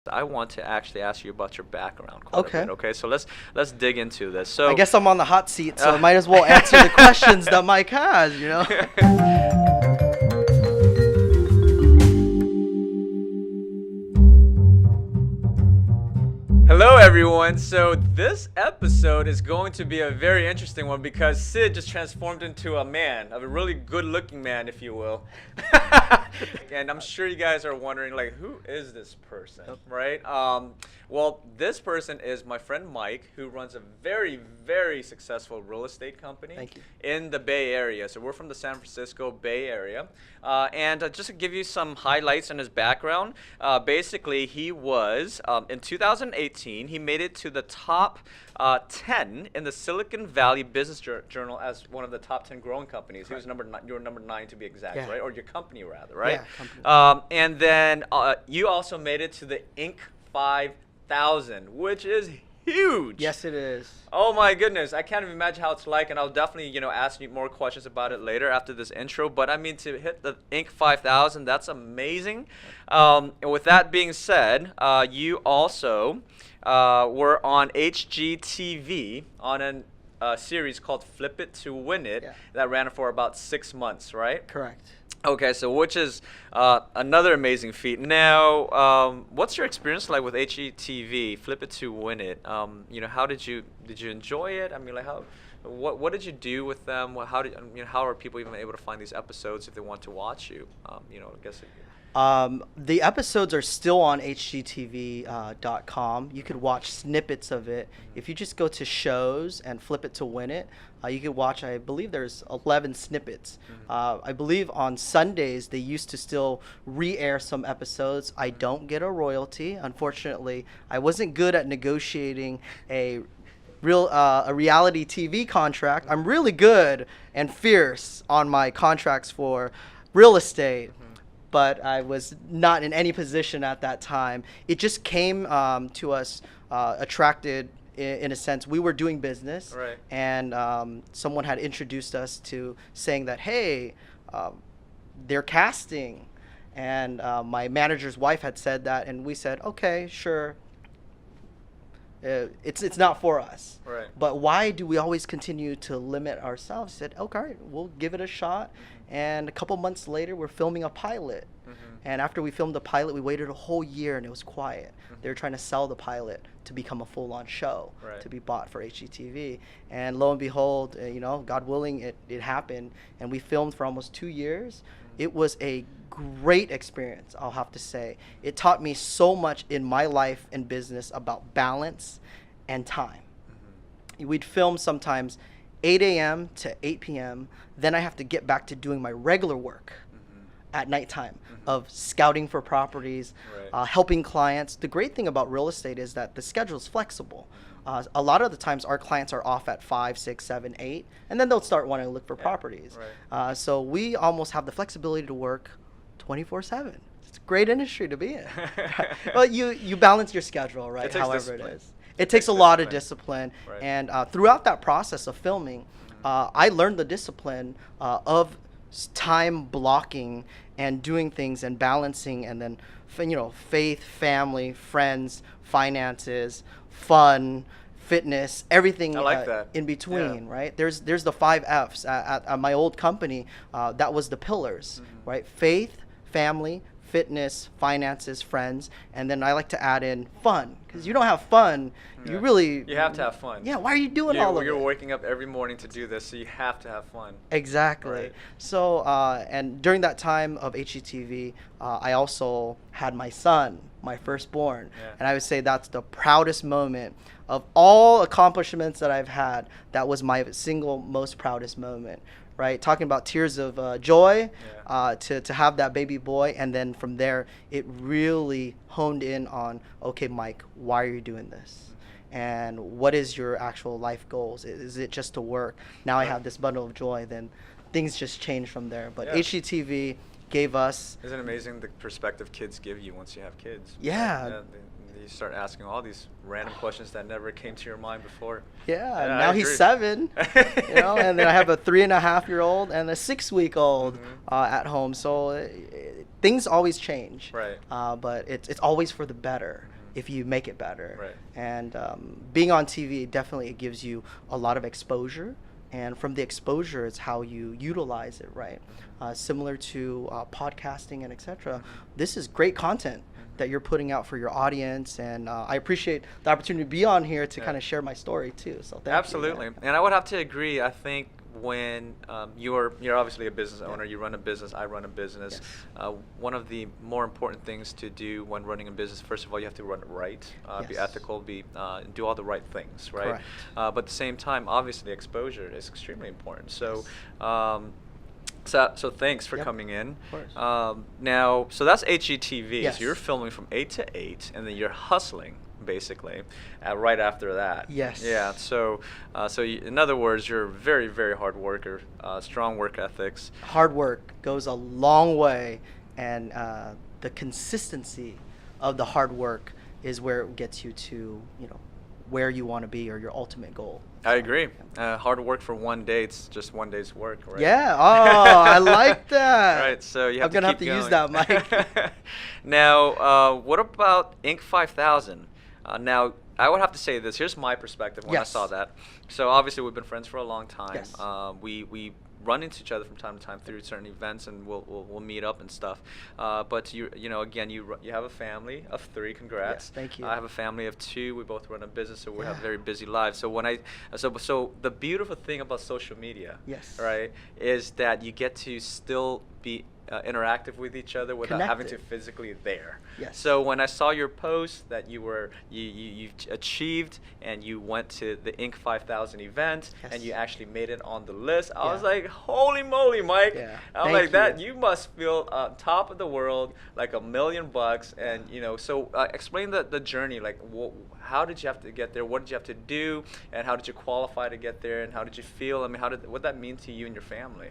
I want to actually ask you about your background quite a Okay. bit. Okay, so let's dig into this. So I guess I'm on the hot seat, so I might as well answer the questions that Mike has. Hello, everyone. So this episode is going to be a very interesting one because Sid just transformed into a man, a really good-looking man, if you will. And I'm sure you guys are wondering, like, who is this person, right? Well, this person is my friend Mike, who runs a very, very successful real estate company Thank you. in the Bay Area. So we're from the San Francisco Bay Area. And just to give you some highlights on his background, basically he was, in 2018, he made it to the top 10 in the Silicon Valley Business Journal as one of the top 10 growing companies. He was you were number 9 to be exact, Yeah. right? Or your company rather, right? Yeah, company. And then you also made it to the Inc. 5000, which is huge. Yes, it is. Oh my goodness, I can't even imagine how it's like, and I'll definitely, ask you more questions about it later after this intro. But I mean, to hit the Inc. 5000, that's amazing. And with that being said, you also were on HGTV on a series called Flip It to Win It that ran for about 6 months, right? Correct. Okay, so which is another amazing feat. Now, what's your experience like with HGTV, Flip It to Win It? How did you enjoy it? I mean, like what did you do with them? How are people even able to find these episodes if they want to watch you? I guess. The episodes are still on hgtv.com. You could watch snippets of it. If you just go to shows and Flip It to Win It, you could watch, I believe there's 11 snippets. I believe on Sundays they used to still re-air some episodes. I don't get a royalty. Unfortunately, I wasn't good at negotiating a reality TV contract. I'm really good and fierce on my contracts for real estate, but I was not in any position at that time. It just came to us attracted in a sense. We were doing business, Right. and someone had introduced us to saying that, hey, they're casting. And my manager's wife had said that, and we said, okay, sure. It's not for us. Right. But why do we always continue to limit ourselves? Said, okay, we'll give it a shot. And a couple months later, we're filming a pilot. And after we filmed the pilot, we waited a whole year and it was quiet. They were trying to sell the pilot to become a full-on show, Right. to be bought for HGTV. And lo and behold, God willing, it happened. And we filmed for almost 2 years. It was a great experience, I'll have to say. It taught me so much in my life and business about balance and time. We'd film sometimes 8 a.m. to 8 p.m. Then I have to get back to doing my regular work at nighttime of scouting for properties, Right. helping clients. The great thing about real estate is that the schedule is flexible. A lot of the times our clients are off at 5, 6, 7, 8, and then they'll start wanting to look for properties. Right. So we almost have the flexibility to work 24/7. It's a great industry to be in. Well, you balance your schedule, right? It takes However discipline. it is. It takes a lot of discipline. discipline. Right. And throughout that process of filming, I learned the discipline of time blocking and doing things and balancing, and then faith, family, friends, finances, fun, fitness, everything I like that. in between. Yeah. Right? There's the 5 F's at my old company. That was the pillars, right? Faith, family, fitness, finances, friends, and then I like to add in fun, because you don't have fun, you have to have fun. Yeah, why are you doing all of it? You're waking up every morning to do this, so you have to have fun. Exactly. Right. So, and during that time of HGTV, I also had my son, my firstborn. Yeah. And I would say that's the proudest moment of all accomplishments that I've had. That was my single most proudest moment, right? Talking about tears of joy, to have that baby boy. And then from there, it really honed in on, okay, Mike, why are you doing this? And what is your actual life goals? Is it just to work? Now I have this bundle of joy. Then things just change from there. But HGTV gave us. Isn't it amazing the perspective kids give you once you have kids? Yeah. You start asking all these random questions that never came to your mind before. Yeah. Yeah, Now I he's agree. 7. And then I have a 3.5-year-old and a 6-week-old at home. So things always change. Right. But it's always for the better. if you make it better. Right. And being on TV, definitely it gives you a lot of exposure. And from the exposure, it's how you utilize it, right? Similar to podcasting and etc. This is great content that you're putting out for your audience, and I appreciate the opportunity to be on here to kind of share my story too. So thank Absolutely. you. And I would have to agree. I think when you're obviously a business owner, you run a business, I run a business. Yes. One of the more important things to do when running a business, first of all, you have to run it right, be Yes. ethical, do all the right things, right? Correct. But at the same time, obviously, exposure is extremely important. So. Yes. So thanks for Yep. coming in. Of course. Now, so that's HGTV. Yes. So you're filming from 8 to 8, and then you're hustling basically right after that. Yes. Yeah. So, in other words, you're a very, very hard worker, strong work ethics. Hard work goes a long way, and the consistency of the hard work is where it gets you to, where you want to be or your ultimate goal. I agree. Hard work for one day, it's just one day's work, right? Yeah. Oh, I like that. Right. So you have I'm gonna to keep have to use that, Mike. Now, what about Inc. 5000? Now, I would have to say this. Here's my perspective when I Yes. saw that. So obviously, we've been friends for a long time. Yes. We run into each other from time to time through certain events, and we'll meet up and stuff. But again, you have a family of 3. Congrats. Yes, thank you. I have a family of 2. We both run a business, so we have Yeah. very busy lives. So so the beautiful thing about social media, Yes. right, is that you get to still be interactive with each other without having to Connected. physically there. Yes. So when I saw your post that you achieved and you went to the Inc. 5000 event Yes. and you actually made it on the list, I was Yeah. like, holy moly, Mike! Yeah. I'm Thank like that. you. You must feel top of the world, like $1 million, and So explain the journey. Like, how did you have to get there? What did you have to do? And how did you qualify to get there? And how did you feel? I mean, what did that mean to you and your family?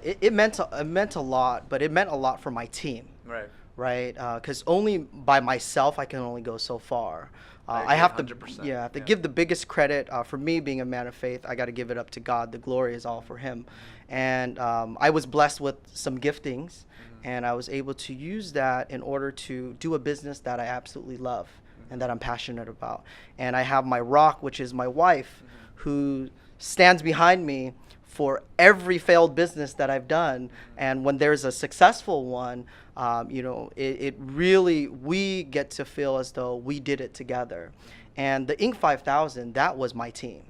It meant a lot, but it meant a lot for my team. Right. Right, because only by myself I can only go so far. I I agree have to, 100%. I have to Yeah. give the biggest credit for me being a man of faith. I got to give it up to God. The glory is all for Him, and I was blessed with some giftings, and I was able to use that in order to do a business that I absolutely love and that I'm passionate about. And I have my rock, which is my wife, who stands behind me for every failed business that I've done. And when there's a successful one, it really, we get to feel as though we did it together. And the Inc. 5000, that was my team,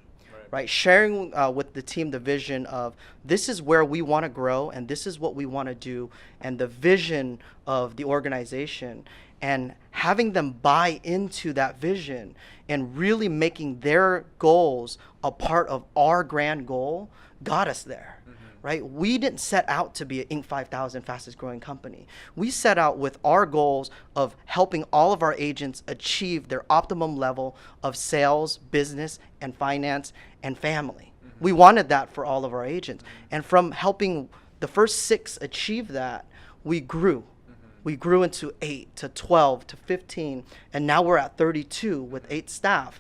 right? Sharing with the team the vision of this is where we want to grow and this is what we want to do, and the vision of the organization, and having them buy into that vision and really making their goals a part of our grand goal got us there, right? We didn't set out to be an Inc. 5000 fastest growing company. We set out with our goals of helping all of our agents achieve their optimum level of sales, business, and finance and family. We wanted that for all of our agents. And from helping the first 6 achieve that, we grew. We grew into 8 to 12 to 15, and now we're at 32 with 8 staff.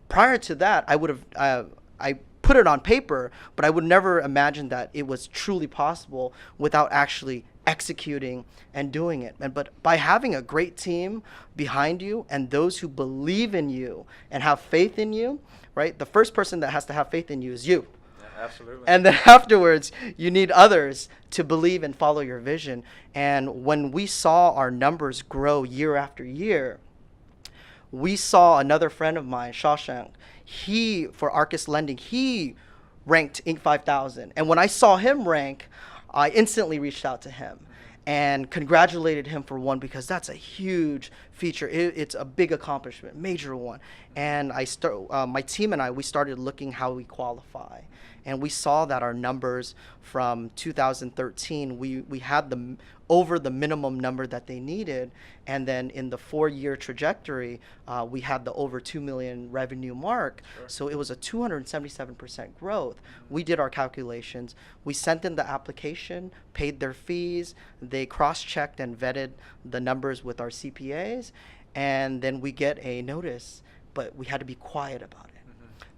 Prior to that, I would have, I put it on paper, but I would never imagine that it was truly possible without actually executing and doing it. But by having a great team behind you and those who believe in you and have faith in you, right? The first person that has to have faith in you is you. Absolutely. And then afterwards, you need others to believe and follow your vision. And when we saw our numbers grow year after year, we saw another friend of mine, Shawshank, for Arcus Lending, he ranked Inc. 5000. And when I saw him rank, I instantly reached out to him and congratulated him for one, because that's a huge feature. It's a big accomplishment, major one. And my team and I, we started looking how we qualify. And we saw that our numbers from 2013, we had them over the minimum number that they needed. And then in the 4-year trajectory, we had the over 2 million revenue mark. Sure. So it was a 277% growth. We did our calculations. We sent in the application, paid their fees. They cross-checked and vetted the numbers with our CPAs. And then we get a notice, but we had to be quiet about it.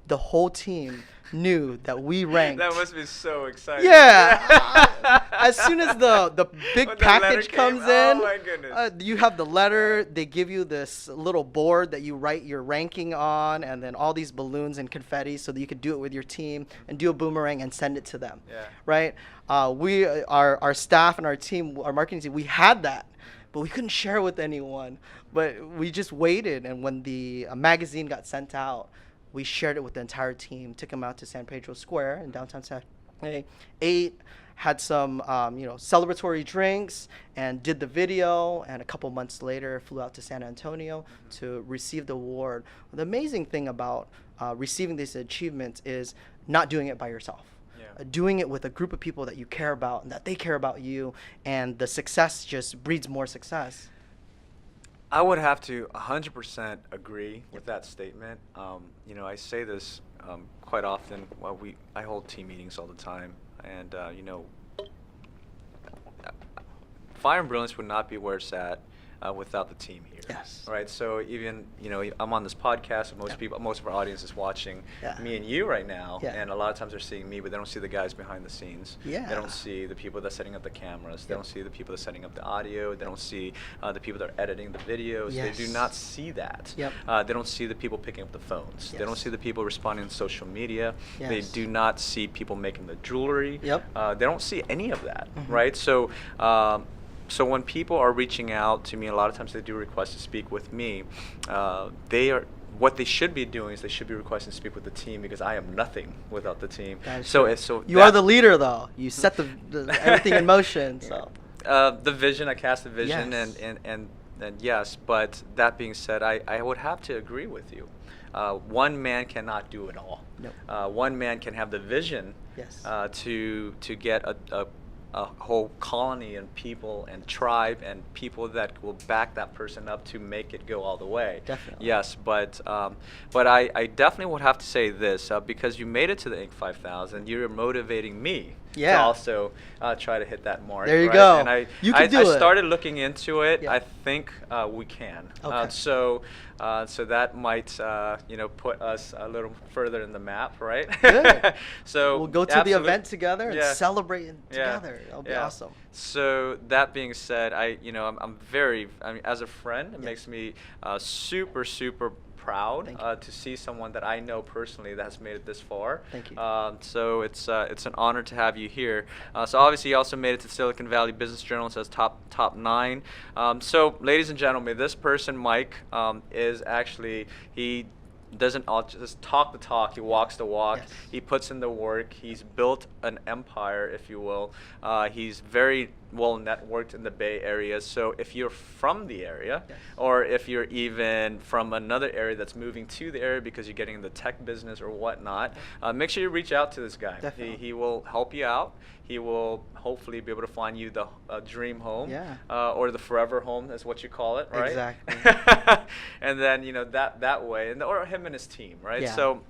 The whole team knew that we ranked. That must be so exciting. Yeah. as soon as the big When the letter package came, comes oh in, my goodness. you have the letter. They give you this little board that you write your ranking on, and then all these balloons and confetti, so that you could do it with your team and do a boomerang and send it to them. Yeah. Right? Our staff and our team, our marketing team, we had that, but we couldn't share it with anyone. But we just waited, and when the magazine got sent out, we shared it with the entire team. Took them out to San Pedro Square in downtown San. Ate, had some celebratory drinks, and did the video. And a couple months later, flew out to San Antonio to receive the award. The amazing thing about receiving these achievements is not doing it by yourself. Doing it with a group of people that you care about and that they care about you, and the success just breeds more success. I would have to 100% agree with that statement. I say this quite often. I hold team meetings all the time, and Fire and Brilliance would not be where it's at without the team here. Yes. Right. So even I'm on this podcast, and most of our audience is watching me and you right now, and a lot of times they're seeing me, but they don't see the guys behind the scenes. Yeah. They don't see the people that are setting up the cameras. They don't see the people that are setting up the audio. They don't see the people that are editing the videos. Yes. They do not see that. Yep. They don't see the people picking up the phones. Yes. They don't see the people responding to social media. Yes. They do not see people making the jewelry. Yep. They don't see any of that, right? So. So when people are reaching out to me, a lot of times they do request to speak with me. What they should be doing is they should be requesting to speak with the team, because I am nothing without the team. You are the leader, though. You set the everything in motion. So the vision, I cast the vision, Yes. and yes. But that being said, I would have to agree with you. One man cannot do it all. Nope. One man can have the vision. Yes. To get a whole colony and people and tribe and people that will back that person up to make it go all the way. Definitely. Yes, but I definitely would have to say this, because you made it to the Inc. 5000, you're motivating me to also try to hit that mark. There you right? go. And I started looking into it. Yeah. I think we can. Okay. So that might put us a little further in the map, right? Good. So we'll go to the event together and celebrate together. That'll be awesome. So that being said, I'm very, as a friend, it makes me super, super proud to see someone that I know personally that has made it this far. Thank you. So it's an honor to have you here. So obviously you also made it to Silicon Valley Business Journal. It says top 9. So ladies and gentlemen, this person, Mike, is actually, he doesn't just talk the talk, he walks the walk. Yes. He puts in the work. He's built an empire, if you will. He's very well networked in the Bay Area. So if you're from the area, or if you're even from another area that's moving to the area because you're getting in the tech business or whatnot, make sure you reach out to this guy. He will help you out. He will hopefully be able to find you the dream home, or the forever home is what you call it, right? Exactly. And then that way, or him and his team, right? Yeah. So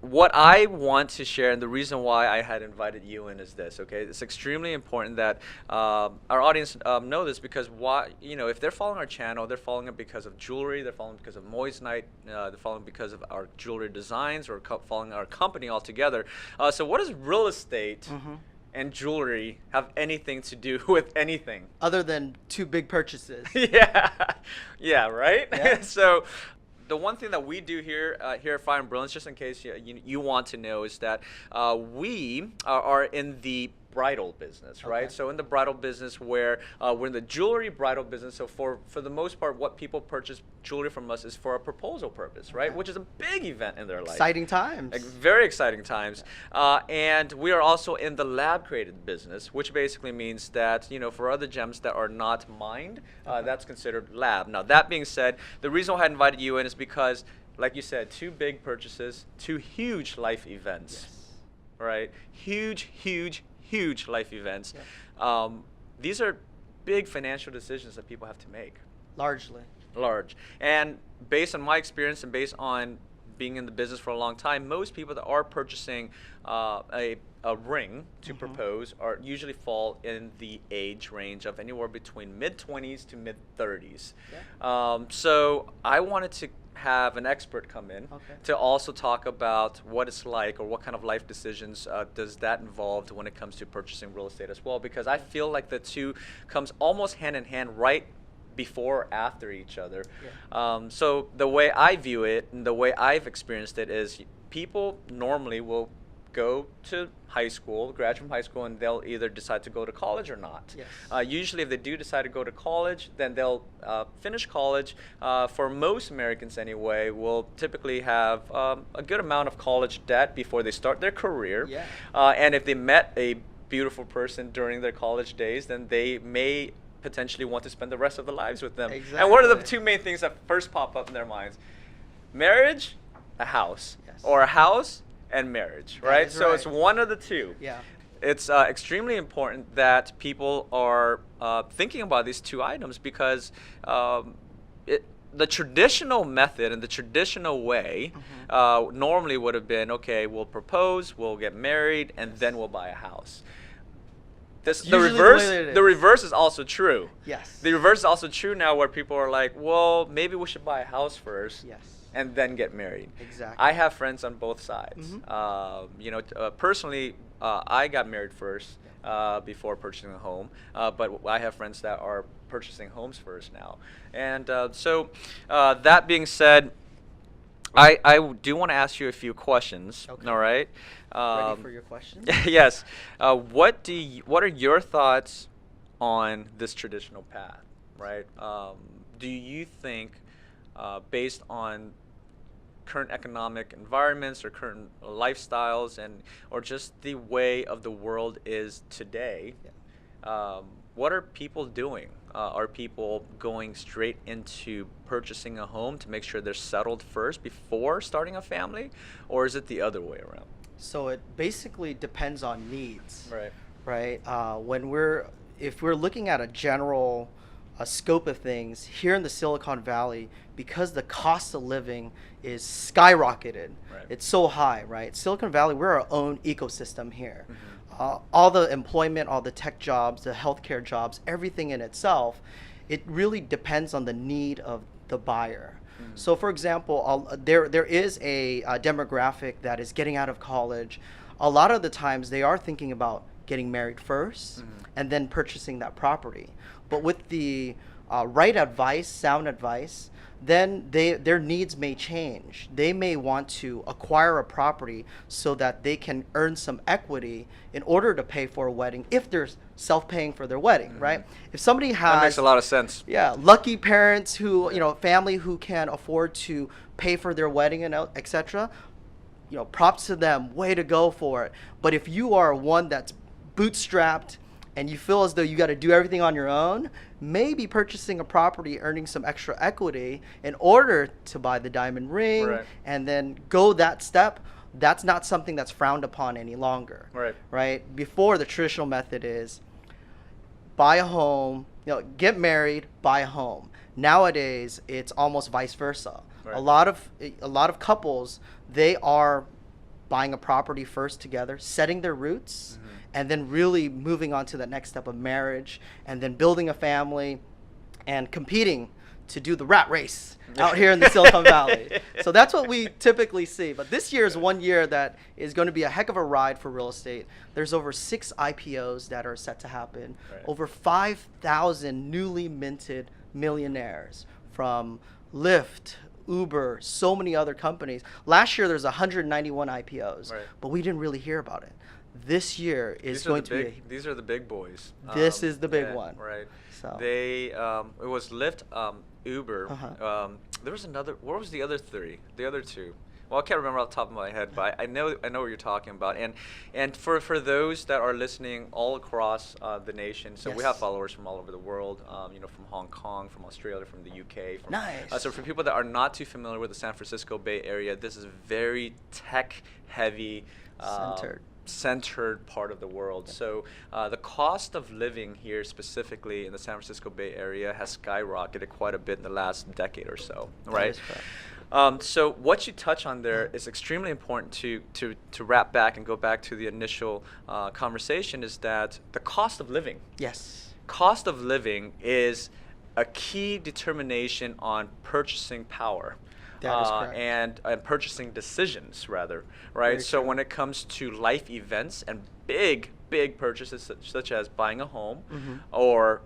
what I want to share, and the reason why I had invited you in, is this. Okay, it's extremely important that our audience know this, because if they're following our channel, they're following it because of jewelry, they're following because of Moissanite, they're following because of our jewelry designs, or following our company altogether. So what does real estate and jewelry have anything to do with anything other than 2 big purchases? yeah, right. Yeah. So the one thing that we do here at Fire and Brilliance, just in case you want to know, is that we are in the bridal business, right? So in the bridal business, where we're in the jewelry bridal business. So for the most part, what people purchase jewelry from us is for a proposal purpose, right? Which is a big event in their life. Exciting times. Like, very exciting times. And we are also in the lab created business, which basically means that, for other gems that are not mined, that's considered lab. Now, that being said, the reason why I invited you in is because, like you said, 2 big purchases, 2 huge life events, right? Huge life events. These are big financial decisions that people have to make. Large. And based on my experience and based on being in the business for a long time, most people that are purchasing a ring to propose usually fall in the age range of anywhere between mid-20s to mid-30s. So I wanted to have an expert come in to also talk about what it's like, or what kind of life decisions does that involve when it comes to purchasing real estate as well, because I feel like the two comes almost hand in hand, right before or after each other. So the way I view it and the way I've experienced it is, people normally will go to high school, graduate from high school, and they'll either decide to go to college or not. Usually if they do decide to go to college, then they'll finish college. For most Americans anyway, will typically have a good amount of college debt before they start their career. And if they met a beautiful person during their college days, then they may potentially want to spend the rest of their lives with them. And what are the two main things that first pop up in their minds? Marriage, a house, or a house and marriage, right? So it's one of the two. It's extremely important that people are thinking about these two items, because the traditional method and the traditional way normally would have been, okay, we'll propose, we'll get married, and then we'll buy a house. The reverse is also true. The reverse is also true now, where people are like, well, maybe we should buy a house first. And then get married. I have friends on both sides. You know, personally, I got married first before purchasing a home, but I have friends that are purchasing homes first now. And so that being said, I do want to ask you a few questions. All right. Ready for your questions? Yes. What are your thoughts on this traditional path? Right. Do you think, based on current economic environments or current lifestyles, or just the way of the world is today, what are people doing? Are people going straight into purchasing a home to make sure they're settled first before starting a family, or is it the other way around? So it basically depends on needs. Right. If we're looking at a general scope of things here in the Silicon Valley, because the cost of living is skyrocketed, it's so high, right? Silicon Valley, we're our own ecosystem here. All the employment, all the tech jobs, the healthcare jobs, everything in itself, it really depends on the need of the buyer. So for example, there is a demographic that is getting out of college. A lot of the times they are thinking about getting married first and then purchasing that property. But with the right advice, sound advice, then their needs may change. They may want to acquire a property so that they can earn some equity in order to pay for a wedding, if they're self-paying for their wedding, right? If somebody has, that makes a lot of sense. Lucky parents who, family who can afford to pay for their wedding and etc., props to them, way to go for it. But if you are one that's bootstrapped and you feel as though you got to do everything on your own, maybe purchasing a property, earning some extra equity in order to buy the diamond ring and then go that step, that's not something that's frowned upon any longer. Right? Before, the traditional method is buy a home, get married, buy a home. Nowadays, it's almost vice versa. A lot of couples, they are buying a property first together, setting their roots, and then really moving on to the next step of marriage, and then building a family and competing to do the rat race out here in the Silicon Valley. So that's what we typically see. But this year is one year that is going to be a heck of a ride for real estate. There's over 6 IPOs that are set to happen, over 5,000 newly minted millionaires from Lyft, Uber, so many other companies. Last year there's 191 IPOs, but we didn't really hear about it. This year is going to be these are the big boys. This is the big one. So they it was Lyft, Uber. There was another. What was the other 3? The other 2? Well, I can't remember off the top of my head, but I know what you're talking about. And for those that are listening all across the nation, so we have followers from all over the world. From Hong Kong, from Australia, from the UK. So for people that are not too familiar with the San Francisco Bay Area, this is very tech heavy. Centered part of the world. So the cost of living here, specifically in the San Francisco Bay Area, has skyrocketed quite a bit in the last decade or so, right? So what you touch on there is extremely important to wrap back and go back to the initial conversation, is that the cost of living. Cost of living is a key determination on purchasing power. That is correct. and purchasing decisions rather, right? Very So true. when it comes to life events and big purchases such as buying a home Mhm. or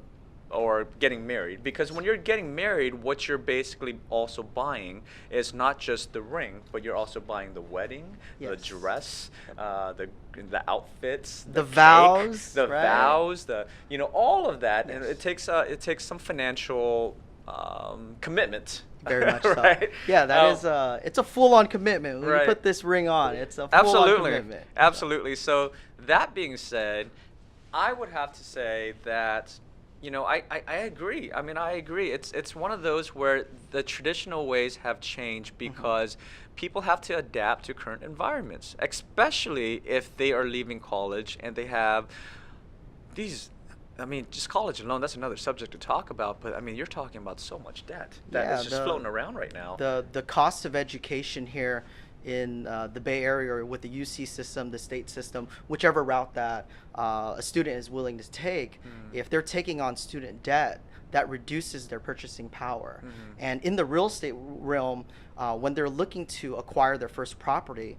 getting married, because when you're getting married, what you're basically also buying is not just the ring, but you're also buying the wedding, the Yes. dress, the outfits, The cake, vows, the right? vows, all of that, and Yes. it takes some financial commitment. Very much so. Right? Yeah, that is it's a full-on commitment. When you Right. put this ring on, it's a full-on Absolutely, commitment. absolutely. So that being said, I would have to say that, I agree. I mean, I agree. It's one of those where the traditional ways have changed because people have to adapt to current environments, especially if they are leaving college and they have these. I mean, just college alone, that's another subject to talk about, but I mean, you're talking about so much debt that Yeah, is just floating around right now. the cost of education here in the Bay Area or with the UC system, the state system, whichever route that a student is willing to take, if they're taking on student debt, that reduces their purchasing power. And in the real estate realm, when they're looking to acquire their first property,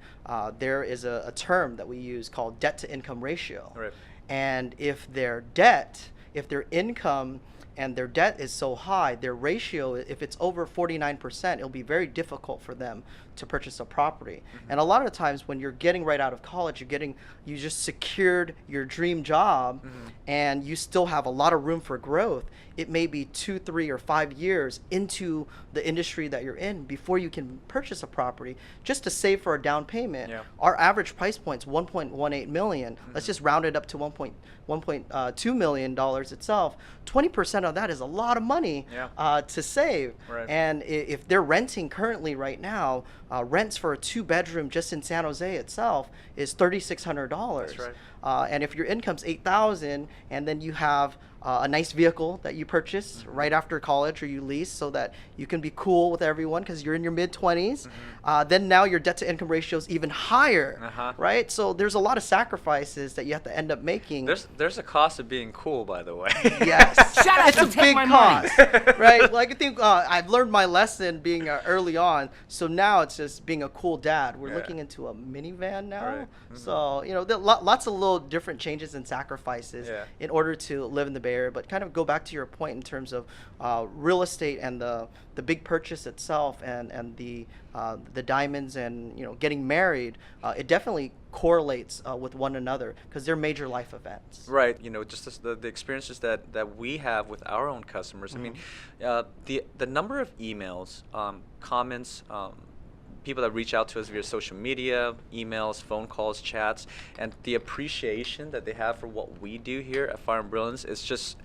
there is a term that we use called debt to income ratio. Right. And if their debt, if their income and their debt is so high, their ratio, if it's over 49%, it'll be very difficult for them to purchase a property. And a lot of times when you're getting right out of college, you just secured your dream job and you still have a lot of room for growth. It may be 2, 3, or 5 years into the industry that you're in before you can purchase a property just to save for a down payment. Yeah. Our average price point is 1.18 million. Let's just round it up to $1.2 million itself. 20% of that is a lot of money to save. Right. And if they're renting currently right now, rents for a 2-bedroom just in San Jose itself is $3,600. That's right. And if your income's $8,000 and then you have a nice vehicle that you purchase right after college or you lease so that you can be cool with everyone because you're in your mid-20s, then now your debt to income ratio is even higher, right? So there's a lot of sacrifices that you have to end up making. There's a cost of being cool, by the way. Yes. Shut up, It's a don't take big my money. cost, right? Like I think I've learned my lesson being early on. So now it's just being a cool dad. We're Yeah. looking into a minivan now. Right. So, there are lots of little different changes and sacrifices Yeah. in order to live in the Bay Area. But kind of go back to your point in terms of real estate and the big purchase itself and the diamonds and, getting married, it definitely correlates with one another because they're major life events. Right. Just the experiences that we have with our own customers. I mean, the number of emails, comments, people that reach out to us via social media, emails, phone calls, chats, and the appreciation that they have for what we do here at Fire and Brilliance is just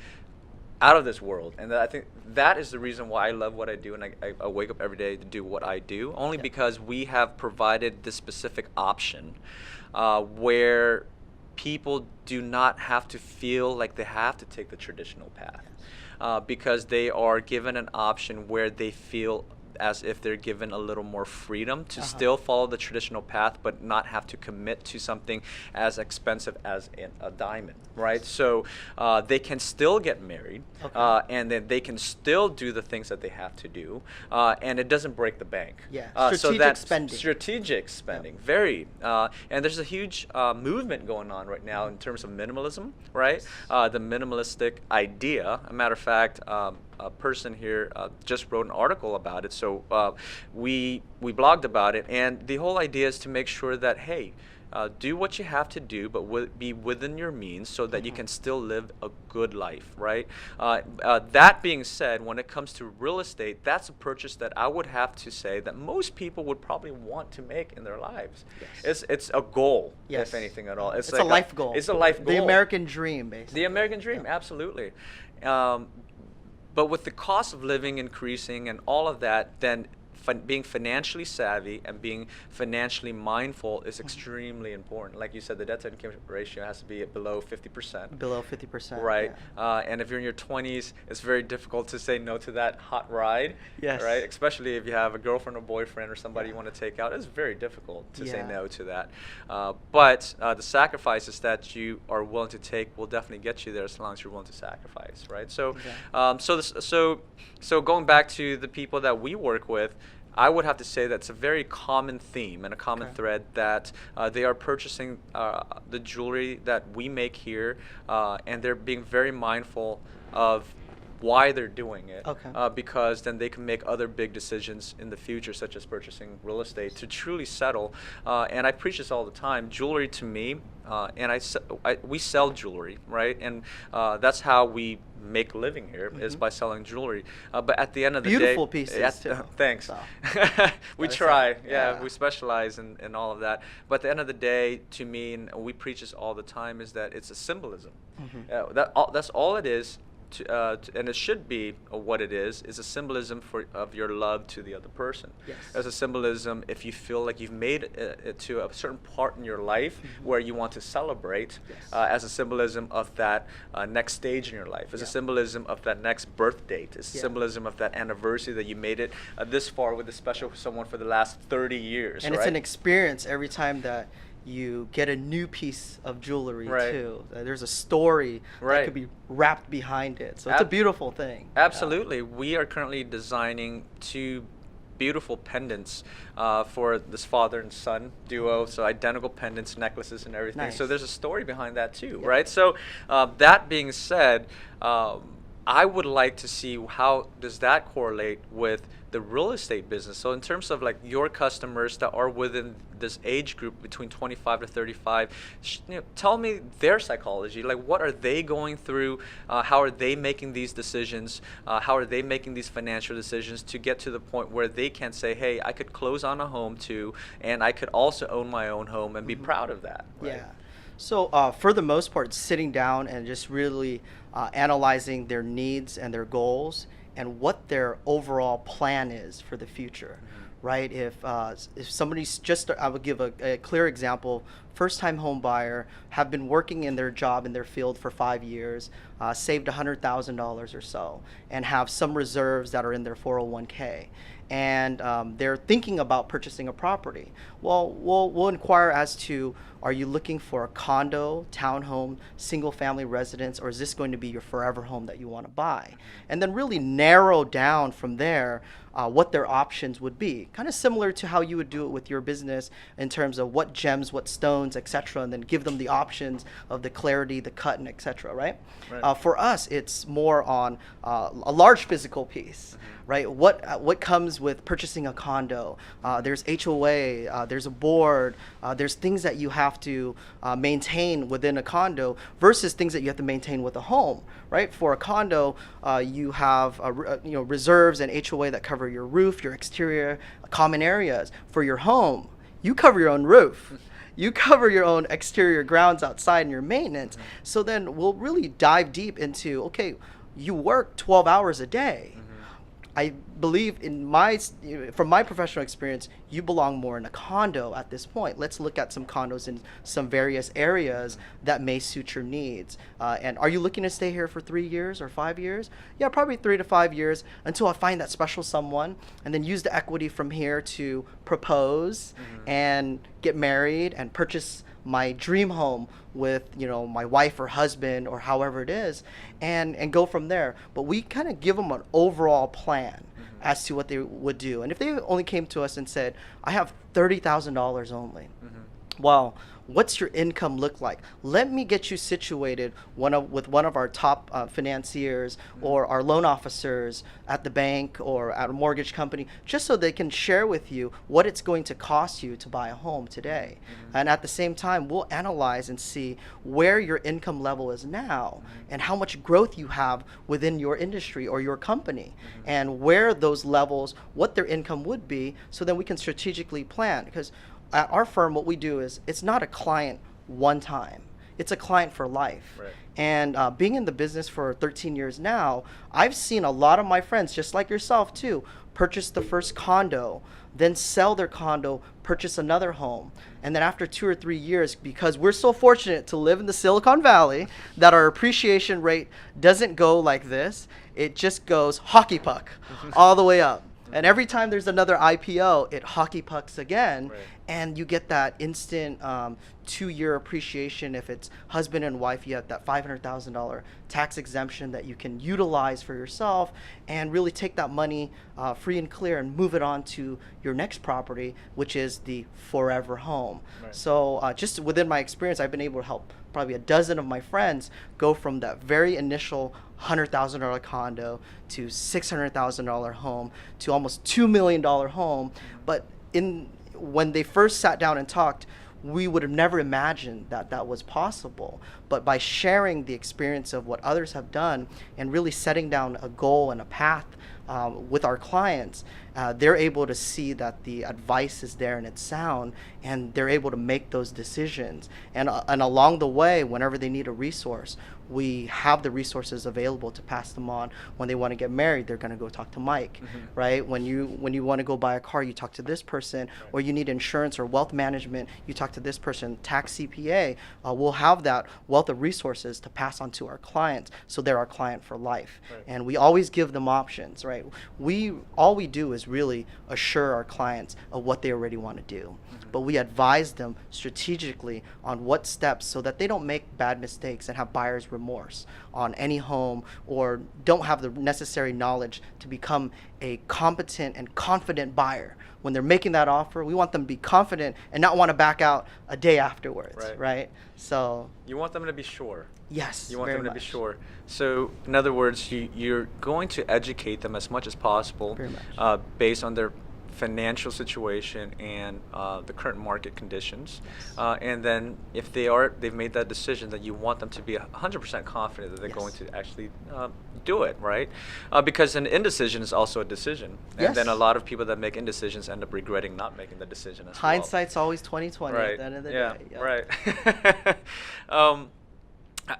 out of this world. And I think that is the reason why I love what I do, and I wake up every day to do what I do, only because we have provided this specific option where people do not have to feel like they have to take the traditional path because they are given an option where they feel as if they're given a little more freedom to still follow the traditional path but not have to commit to something as expensive as a diamond, right? So they can still get married and then they can still do the things that they have to do and it doesn't break the bank. Yeah, so strategic that's spending. strategic spending, very. And there's a huge movement going on right now in terms of minimalism, right? The minimalistic idea. A matter of fact, a person here just wrote an article about it, so we blogged about it, and the whole idea is to make sure that, hey, do what you have to do, but be within your means so that you can still live a good life, right? That being said, when it comes to real estate, that's a purchase that I would have to say that most people would probably want to make in their lives. It's a goal, if anything at all. It's like a life goal. It's a life goal. The American dream, basically. The American dream, absolutely. But with the cost of living increasing and all of that, then being financially savvy and being financially mindful is extremely important. Like you said, the debt to income ratio has to be below 50%. Below 50%. Right. Yeah. And if you're in your 20s, it's very difficult to say no to that hot ride. Yes. Right. Especially if you have a girlfriend or boyfriend or somebody you want to take out. It's very difficult to say no to that. But the sacrifices that you are willing to take will definitely get you there as long as you're willing to sacrifice. Right. So, so going back to the people that we work with, I would have to say that's a very common theme and a common Okay. thread that they are purchasing the jewelry that we make here, and they're being very mindful of why they're doing it, Okay. because then they can make other big decisions in the future, such as purchasing real estate to truly settle. And I preach this all the time. Jewelry to me, and we sell jewelry, right? And that's how we make a living here, is by selling jewelry. But at the end of the day, Beautiful pieces, too. thanks. So, We gotta say, try, yeah. yeah. We specialize in all of that. But at the end of the day, to me, and we preach this all the time, is that it's a symbolism. That's all it is. And it should be what it is a symbolism of your love to the other person. Yes. As a symbolism, if you feel like you've made it to a certain part in your life where you want to celebrate, Yes. As a symbolism of that next stage in your life, as a Yeah. symbolism of that next birth date, as a Yeah. symbolism of that anniversary that you made it this far with a special someone for the last 30 years. And right? it's an experience every time that you get a new piece of jewelry Right. too. There's a story Right. that could be wrapped behind it. So it's a beautiful thing. Absolutely. We are currently designing 2 beautiful pendants for this father and son duo. So identical pendants, necklaces, and everything. So Nice. there's a story behind that too, Yeah. right? So that being said, I would like to see how does that correlate with the real estate business. So in terms of like your customers that are within this age group between 25 to 35, tell me their psychology. Like, what are they going through? How are they making these decisions? How are they making these financial decisions to get to the point where they can say, hey, I could close on a home too, and I could also own my own home and be proud of that. Right? Yeah. So for the most part, sitting down and just really analyzing their needs and their goals and what their overall plan is for the future, right? If somebody's just, I would give a clear example. First-time home buyer, have been working in their job in their field for 5 years, saved $100,000 or so, and have some reserves that are in their 401k. And they're thinking about purchasing a property. Well, we'll inquire as to, are you looking for a condo, townhome, single-family residence, or is this going to be your forever home that you want to buy? And then really narrow down from there what their options would be. Kind of similar to how you would do it with your business in terms of what gems, what stones, etc., and then give them the options of the clarity, the cut, and etc., right? Right. For us, it's more on a large physical piece. Right? What comes with purchasing a condo? There's HOA, there's a board, there's things that you have to maintain within a condo versus things that you have to maintain with a home, right? For a condo, you have reserves and HOA that cover your roof, your exterior, common areas. For your home, you cover your own roof. You cover your own exterior grounds outside and your maintenance. So then we'll really dive deep into, okay, you work 12 hours a day. I believe from my professional experience, you belong more in a condo at this point. Let's look at some condos in some various areas that may suit your needs. And are you looking to stay here for 3 years or 5 years? Yeah, probably 3 to 5 years until I find that special someone, and then use the equity from here to propose and get married and purchase my dream home with my wife or husband or however it is, and go from there. But we kind of give them an overall plan as to what they would do. And if they only came to us and said, I have $30,000 only, well, what's your income look like? Let me get you situated with one of our top financiers or our loan officers at the bank or at a mortgage company, just so they can share with you what it's going to cost you to buy a home today. And at the same time, we'll analyze and see where your income level is now and how much growth you have within your industry or your company, and where those levels, what their income would be, so then we can strategically plan. Because at our firm, what we do is, it's not a client one time. It's a client for life. Right. And being in the business for 13 years now, I've seen a lot of my friends, just like yourself too, purchase the first condo, then sell their condo, purchase another home. And then after 2 or 3 years, because we're so fortunate to live in the Silicon Valley, that our appreciation rate doesn't go like this. It just goes hockey puck all the way up. And every time there's another IPO, it hockey pucks again. Right. and you get that instant 2-year appreciation. If it's husband and wife, you have that $500,000 tax exemption that you can utilize for yourself and really take that money free and clear and move it on to your next property, which is the forever home. Right. So just within my experience, I've been able to help probably a dozen of my friends go from that very initial $100,000 condo to $600,000 home to almost $2 million home. But when they first sat down and talked, we would have never imagined that that was possible. But by sharing the experience of what others have done and really setting down a goal and a path with our clients, they're able to see that the advice is there and it's sound, and they're able to make those decisions. And along the way, whenever they need a resource, we have the resources available to pass them on. When they want to get married, they're going to go talk to Mike, right? When you want to go buy a car, you talk to this person, or you need insurance or wealth management, you talk to this person. Tax CPA, we'll have that wealth of resources to pass on to our clients, so they're our client for life. Right. And we always give them options, right? All we do is really assure our clients of what they already want to do, but we advise them strategically on what steps so that they don't make bad mistakes and have buyer's remorse on any home, or don't have the necessary knowledge to become a competent and confident buyer. When they're making that offer, we want them to be confident and not want to back out a day afterwards, right? So you want them to be sure. yes, You want very them to be much. sure. So, in other words, you're going to educate them as much as possible Very much. based on their financial situation and the current market conditions. And then if they've made that decision, that you want them to be 100% confident that they're Yes. going to actually do it, right? Because an indecision is also a decision. And then a Yes. lot of people that make indecisions end up regretting not making the decision as well. Hindsight's always 20/20 Right. at the end of the Yeah. day. Right.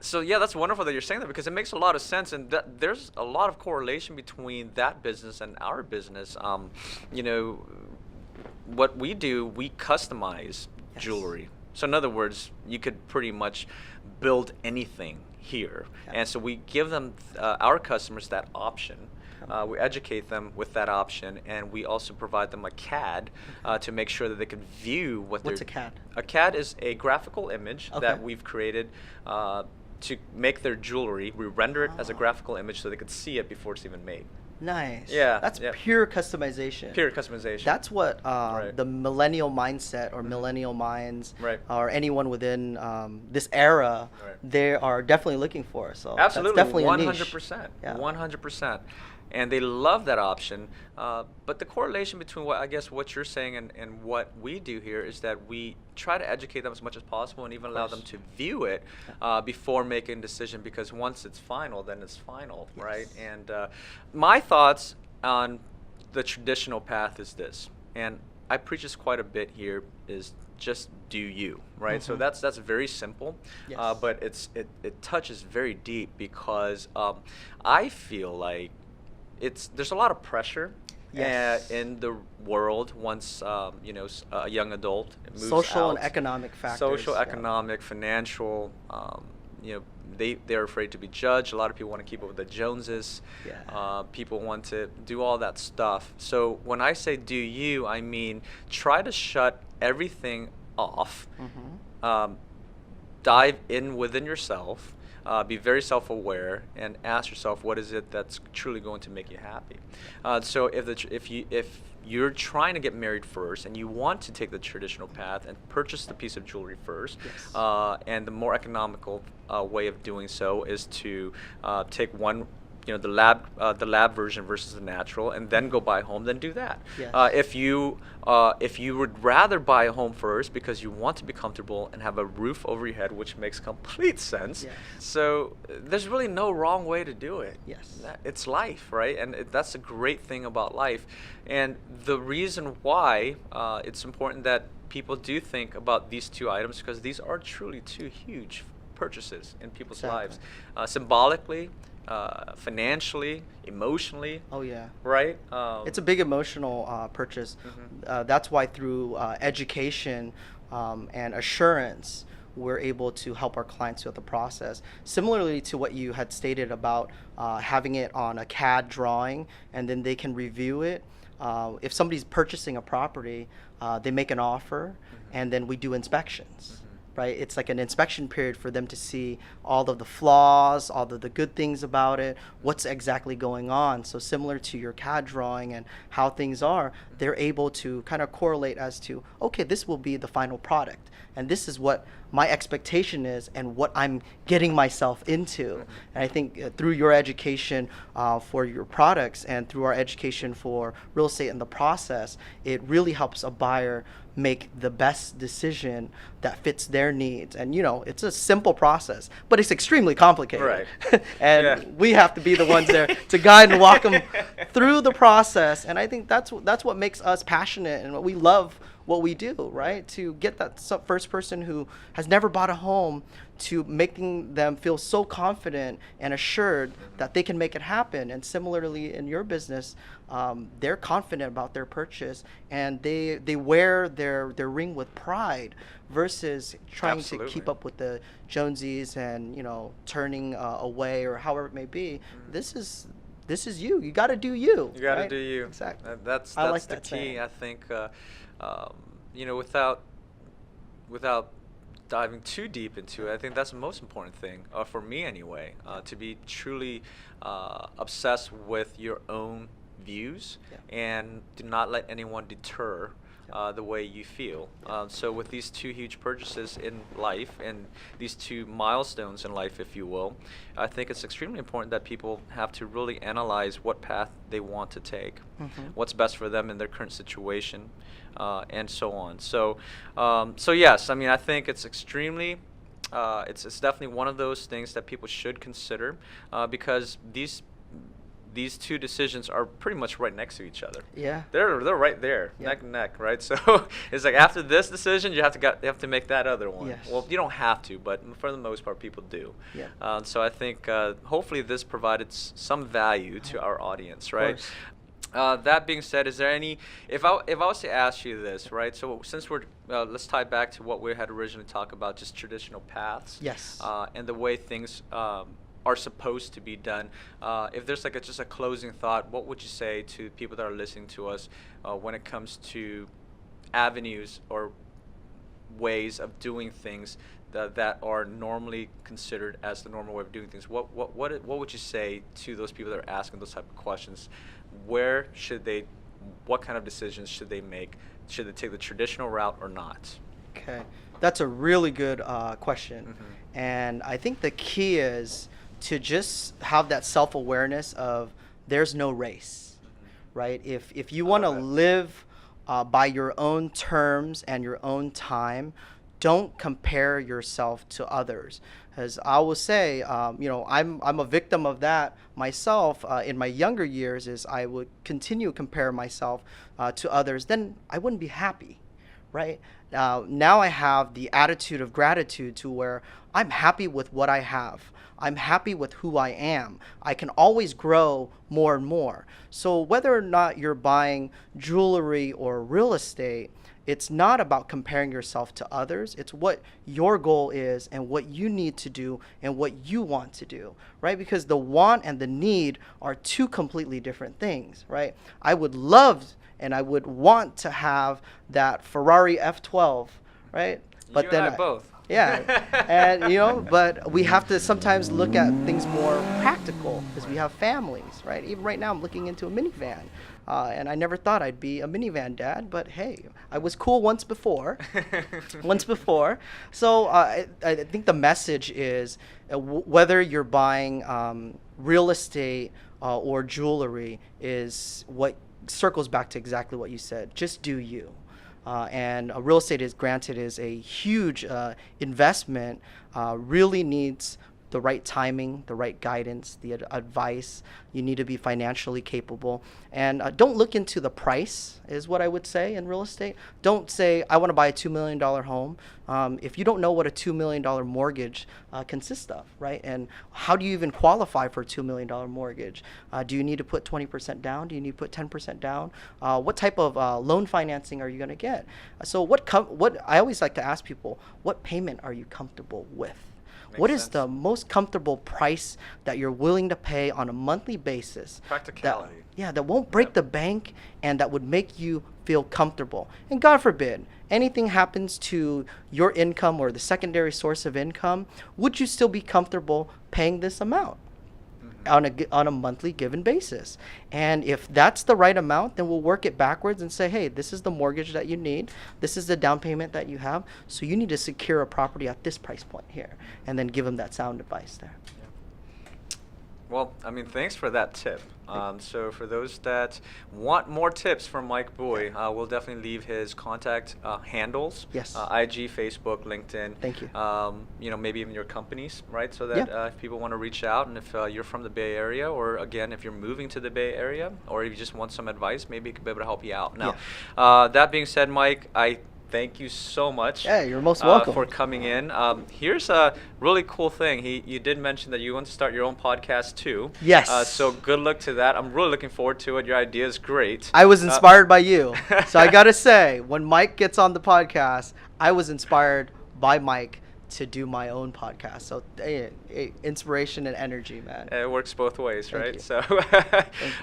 So yeah, that's wonderful that you're saying that, because it makes a lot of sense, and there's a lot of correlation between that business and our business. You know, what we do, we customize Yes. jewelry. So in other words, you could pretty much build anything here, Yeah. and so we give them our customers that option. We educate them with that option, and we also provide them a CAD to make sure that they can view what What's they're. a CAD? A CAD is a graphical image Okay. that we've created to make their jewelry. We render it as a graphical image so they could see it before it's even made. Nice. Yeah, That's yeah. pure customization. Pure customization. That's what Right. the millennial mindset or millennial minds, Right. or anyone within this era, Right. they are definitely looking for. So Absolutely, that's definitely a niche. 100%. Yeah. 100%. And they love that option. But the correlation between what you're saying and what we do here is that we try to educate them as much as possible, and even allow them course. to view it before making a decision, because once it's final, then it's final, right? Yes. And my thoughts on the traditional path is this, and I preach this quite a bit here, is just do you, right? So that's very simple, Yes. but it touches very deep, because I feel like there's a lot of pressure Yes. in the world once a young adult moves Social out. and economic factors. Social, yeah. economic, financial. They're afraid to be judged. A lot of people want to keep up with the Joneses. Yeah. People want to do all that stuff. So when I say do you, I mean try to shut everything off. Dive in within yourself. Be very self-aware and ask yourself, what is it that's truly going to make you happy? So if you're trying to get married first and you want to take the traditional path and purchase the piece of jewelry first, Yes. and the more economical way of doing so is to take one, the lab version versus the natural, and then go buy a home, then do that. Yes. If you would rather buy a home first because you want to be comfortable and have a roof over your head, which makes complete sense. Yes. So there's really no wrong way to do it. Yes. It's life, right? And that's a great thing about life. And the reason why it's important that people do think about these two items, because these are truly two huge purchases in people's Exactly. lives, symbolically, financially, emotionally. Oh yeah. Right? It's a big emotional purchase. That's why through education and assurance, we're able to help our clients throughout the process. Similarly to what you had stated about having it on a CAD drawing and then they can review it. if somebody's purchasing a property, they make an offer, and then we do inspections. Right? It's like an inspection period for them to see all of the flaws, all of the good things about it, what's exactly going on. So similar to your CAD drawing and how things are, they're able to kind of correlate as to, okay, this will be the final product. And this is what my expectation is and what I'm getting myself into. And I think through your education for your products and through our education for real estate in the process, it really helps a buyer make the best decision that fits their needs. And it's a simple process, but it's extremely complicated. Right. And we have to be the ones there to guide and walk them through the process. And I think that's what makes us passionate and what we love what we do, right? To get that first person who has never bought a home, to making them feel so confident and assured that they can make it happen. And similarly in your business, they're confident about their purchase, and they wear their ring with pride versus trying to keep up with the Jonesies and turning away or however it may be. This is you. You got to do you. You got to right? do you. Exactly. That's I like the that key. saying. I think without diving too deep into it, I think that's the most important thing for me anyway. To be truly obsessed with your own views and do not let anyone deter the way you feel. So with these two huge purchases in life and these two milestones in life, if you will, I think it's extremely important that people have to really analyze what path they want to take, what's best for them in their current situation, and so on. So yes, I mean, I think it's extremely it's definitely one of those things that people should consider because these two decisions are pretty much right next to each other. Yeah. They're right there, neck and neck, right? So it's like after this decision, you have to make that other one. Yes. Well, you don't have to, but for the most part, people do. Yeah. So I think hopefully this provided some value to our audience, right? That being said, is there any? If I was to ask you this, right? So since we're let's tie back to what we had originally talked about, just traditional paths. Yes. And the way things are supposed to be done. If there's like just a closing thought, what would you say to people that are listening to us when it comes to avenues or ways of doing things that are normally considered as the normal way of doing things? What would you say to those people that are asking those type of questions? What kind of decisions should they make? Should they take the traditional route or not? Okay, that's a really good question. And I think the key is to just have that self-awareness of there's no race, right? If you want to live by your own terms and your own time, don't compare yourself to others. As I will say, I'm a victim of that myself in my younger years. Is I would continue to compare myself to others, then I wouldn't be happy, right? Now I have the attitude of gratitude to where I'm happy with what I have. I'm happy with who I am. I can always grow more and more. So whether or not you're buying jewelry or real estate, it's not about comparing yourself to others. It's what your goal is and what you need to do and what you want to do, right? Because the want and the need are two completely different things, right? I would love and I would want to have that Ferrari F12, right? But you and I both. Yeah, and but we have to sometimes look at things more practical because we have families, right? Even right now, I'm looking into a minivan, and I never thought I'd be a minivan dad, but hey, I was cool once before. So I think the message is whether you're buying real estate or jewelry is what circles back to exactly what you said. Just do you. And real estate is a huge investment, really needs the right timing, the right guidance, the advice. You need to be financially capable. And don't look into the price is what I would say in real estate. Don't say, I want to buy a $2 million home if you don't know what a $2 million mortgage consists of, right? And how do you even qualify for a $2 million mortgage? Do you need to put 20% down? Do you need to put 10% down? What type of loan financing are you going to get? So what I always like to ask people, what payment are you comfortable with? What is the most comfortable price that you're willing to pay on a monthly basis? Practicality. That won't break the bank and that would make you feel comfortable. And God forbid, anything happens to your income or the secondary source of income, would you still be comfortable paying this amount on a monthly given basis? And if that's the right amount, then we'll work it backwards and say, hey, this is the mortgage that you need. This is the down payment that you have. So you need to secure a property at this price point here, and then give them that sound advice there. Well, I mean, thanks for that tip. So for those that want more tips from Mike Boy, we'll definitely leave his contact handles. Yes. IG, Facebook, LinkedIn. Thank you. You know, maybe even your companies, right? So that if people want to reach out, and if you're from the Bay Area, or again, if you're moving to the Bay Area, or if you just want some advice, maybe it could be able to help you out. Now, that being said, Mike, I thank you so much. Yeah, you're most welcome. For coming in. Here's a really cool thing. You did mention that you want to start your own podcast too. Yes. So good luck to that. I'm really looking forward to it. Your idea is great. I was inspired by you. So I got to say, when Mike gets on the podcast, I was inspired by Mike to do my own podcast. So inspiration and energy, man. It works both ways, Thank right? you. So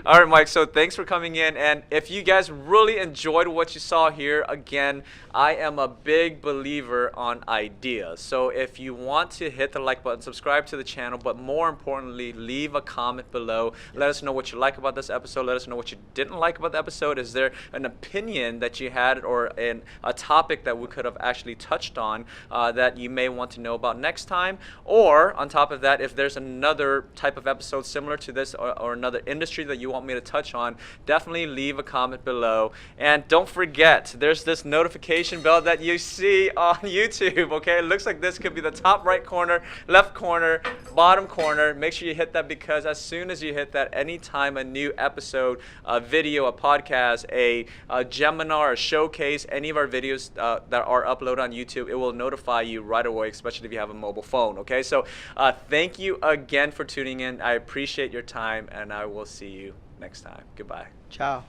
all right, Mike, so thanks for coming in. And if you guys really enjoyed what you saw here, again, I am a big believer on ideas. So if you want to hit the like button, subscribe to the channel, but more importantly, leave a comment below. Let us know what you like about this episode. Let us know what you didn't like about the episode. Is there an opinion that you had, or a topic that we could have actually touched on that you may want to know about next time? Or on top of that, if there's another type of episode similar to this, or another industry that you want me to touch on, definitely leave a comment below. And don't forget, there's this notification bell that you see on YouTube, okay? It looks like this could be the top right corner, left corner, bottom corner. Make sure you hit that, because as soon as you hit that, anytime a new episode, a video, a podcast, a seminar, a showcase, any of our videos that are uploaded on YouTube, it will notify you right away, especially if you have a mobile phone, okay? So thank you again for tuning in. I appreciate your time, and I will see you next time. Goodbye. Ciao.